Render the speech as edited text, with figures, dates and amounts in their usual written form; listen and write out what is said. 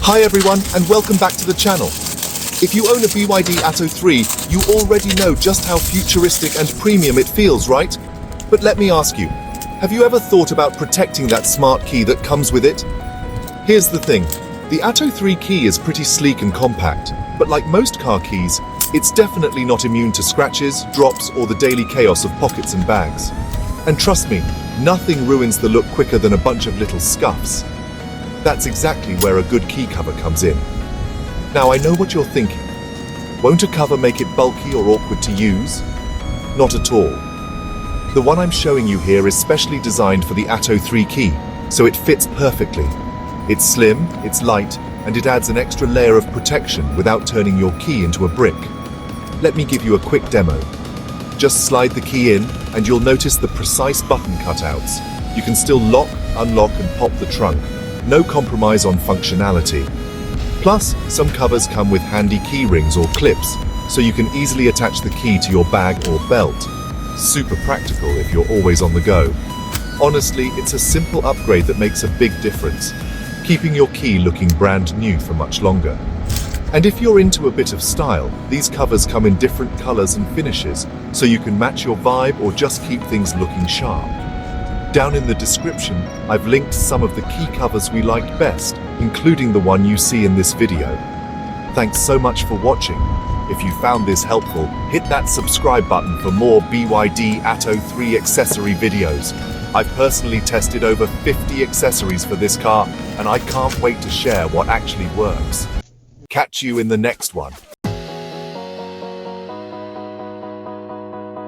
Hi everyone, and welcome back to the channel. If you own a BYD Atto 3, you already know just how futuristic and premium it feels, right? But let me ask you, have you ever thought about protecting that smart key that comes with it? Here's the thing, the Atto 3 key is pretty sleek and compact, but like most car keys, it's definitely not immune to scratches, drops, or the daily chaos of pockets and bags. And trust me, nothing ruins the look quicker than a bunch of little scuffs. That's exactly where a good key cover comes in. Now I know what you're thinking. Won't a cover make it bulky or awkward to use? Not at all. The one I'm showing you here is specially designed for the Atto 3 key, so it fits perfectly. It's slim, it's light, and it adds an extra layer of protection without turning your key into a brick. Let me give you a quick demo. Just slide the key in, and you'll notice the precise button cutouts. You can still lock, unlock, and pop the trunk. No compromise on functionality. Plus, some covers come with handy key rings or clips, so you can easily attach the key to your bag or belt. Super practical if you're always on the go. Honestly, it's a simple upgrade that makes a big difference, keeping your key looking brand new for much longer. And if you're into a bit of style, these covers come in different colors and finishes, so you can match your vibe or just keep things looking sharp. Down in the description, I've linked some of the key covers we liked best, including the one you see in this video. Thanks so much for watching. If you found this helpful, hit that subscribe button for more BYD Atto 3 accessory videos. I've personally tested over 50 accessories for this car, and I can't wait to share what actually works. Catch you in the next one.